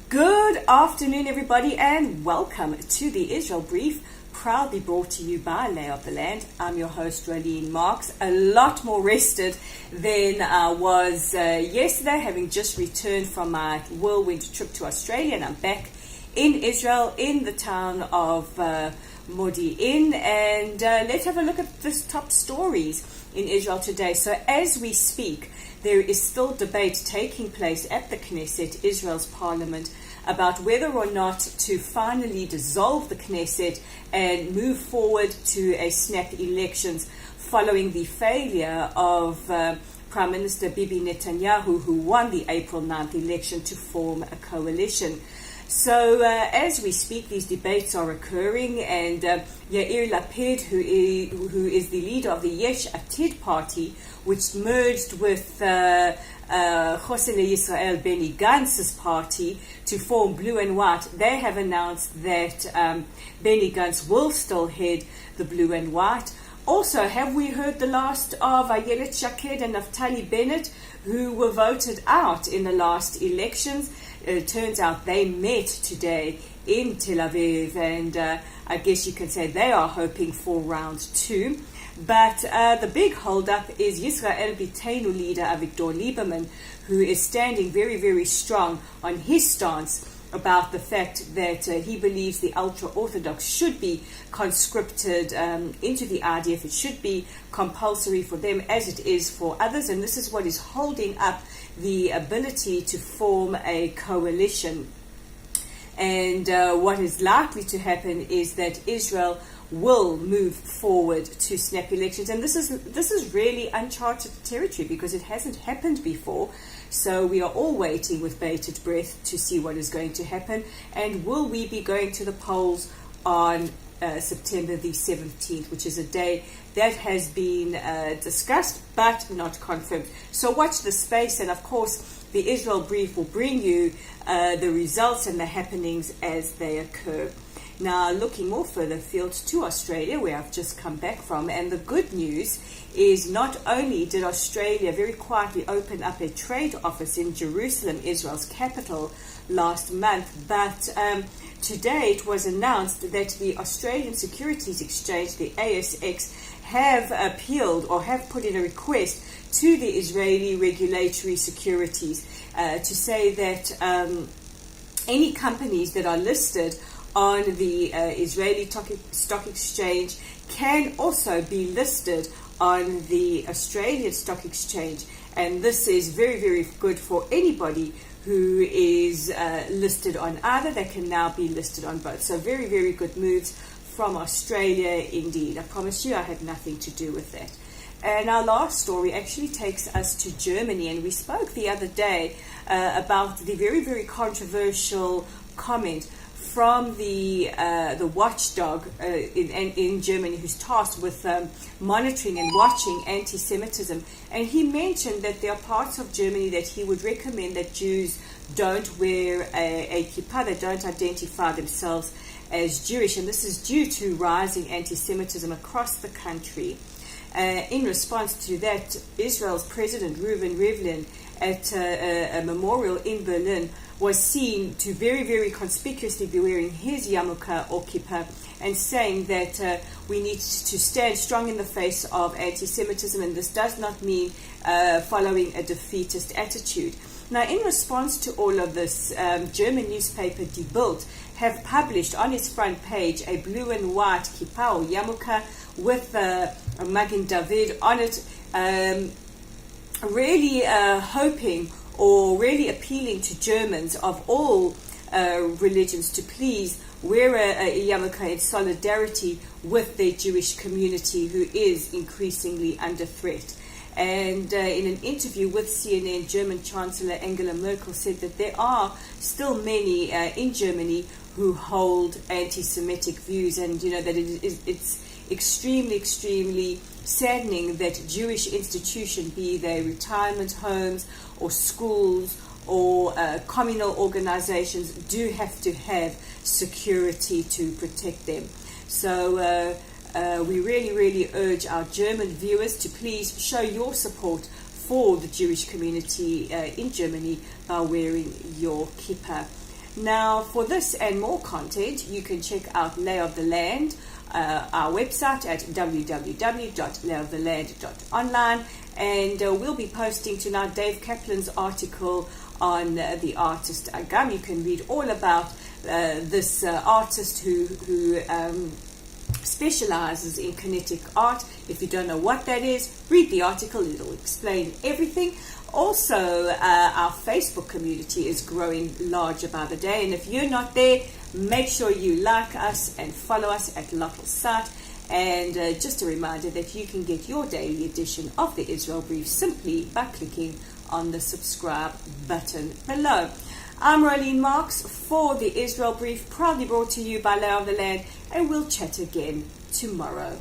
Good afternoon, everybody, and welcome to the Israel Brief, proudly brought to you by Lay of the Land. I'm your host, Rolene Marks, a lot more rested than I was yesterday, having just returned from my whirlwind trip to Australia, and I'm back in Israel, in the town of Modi'in, and let's have a look at the top stories in Israel today. So as we speak, there is still debate taking place at the Knesset, Israel's parliament, about whether or not to finally dissolve the Knesset and move forward to a snap elections following the failure of Prime Minister Bibi Netanyahu, who won the April 9th election, to form a coalition. So as we speak, these debates are occurring, and Yair Lapid, who is the leader of the Yesh Atid party, which merged with Chosene Yisrael Benny Gantz's party to form Blue and White, they have announced that Benny Gantz will still head the Blue and White. Also, have we heard the last of Ayelet Shaked and Naftali Bennett, who were voted out in the last elections? It turns out they met today in Tel Aviv, and I guess you can say they are hoping for round two. But the big holdup is Yisrael Biteinu leader Avigdor Lieberman, who is standing very, very strong on his stance about the fact that he believes the ultra-Orthodox should be conscripted into the IDF. It should be compulsory for them as it is for others, and this is what is holding up the ability to form a coalition. And what is likely to happen is that Israel will move forward to snap elections, and this is really uncharted territory because it hasn't happened before. So we are all waiting with bated breath to see what is going to happen, and will we be going to the polls on September the 17th, which is a day that has been discussed but not confirmed. So watch the space, and of course the Israel Brief will bring you the results and the happenings as they occur. Now, looking more further afield to Australia, where I've just come back from, and the good news is not only did Australia very quietly open up a trade office in Jerusalem, Israel's capital, last month, but today it was announced that the Australian Securities Exchange, the ASX, have appealed or have put in a request to the Israeli regulatory securities to say that any companies that are listed on the Israeli Stock Exchange can also be listed on the Australian Stock Exchange, and this is very, very good for anybody who is listed on either. They can now be listed on both. So very, very good moves from Australia indeed. I promise you I had nothing to do with that. And our last story actually takes us to Germany, and we spoke the other day about the very, very controversial comment from the watchdog in Germany, who's tasked with monitoring and watching anti-Semitism. And he mentioned that there are parts of Germany that he would recommend that Jews don't wear a kippa, they don't identify themselves as Jewish. And this is due to rising anti-Semitism across the country. In response to that, Israel's President Reuven Rivlin at a memorial in Berlin was seen to very, very conspicuously be wearing his yarmulke or kippah, and saying that we need to stand strong in the face of anti-Semitism, and this does not mean following a defeatist attitude. Now, in response to all of this, German newspaper Die Bild have published on its front page a blue and white kippah or yarmulke with a Magen David on it, really hoping or really appealing to Germans of all religions to please wear a yarmulke in solidarity with their Jewish community, who is increasingly under threat. And in an interview with CNN, German Chancellor Angela Merkel said that there are still many in Germany who hold anti-Semitic views, and that it's extremely, extremely saddening that Jewish institutions, be they retirement homes or schools or communal organizations, do have to have security to protect them. So we really, really urge our German viewers to please show your support for the Jewish community in Germany by wearing your kippah. Now, for this and more content, you can check out Lay of the Land, our website at www.layoftheland.online, and we'll be posting tonight Dave Kaplan's article on the artist Agam. You can read all about this artist who specializes in kinetic art. If you don't know what that is, read the article, it'll explain everything. Also, our Facebook community is growing larger by the day, and if you're not there, make sure you like us and follow us at Local Site. And just a reminder that you can get your daily edition of the Israel Brief simply by clicking on the subscribe button below. I'm Rolene Marks for the Israel Brief, proudly brought to you by Lay of the Land, and we'll chat again tomorrow.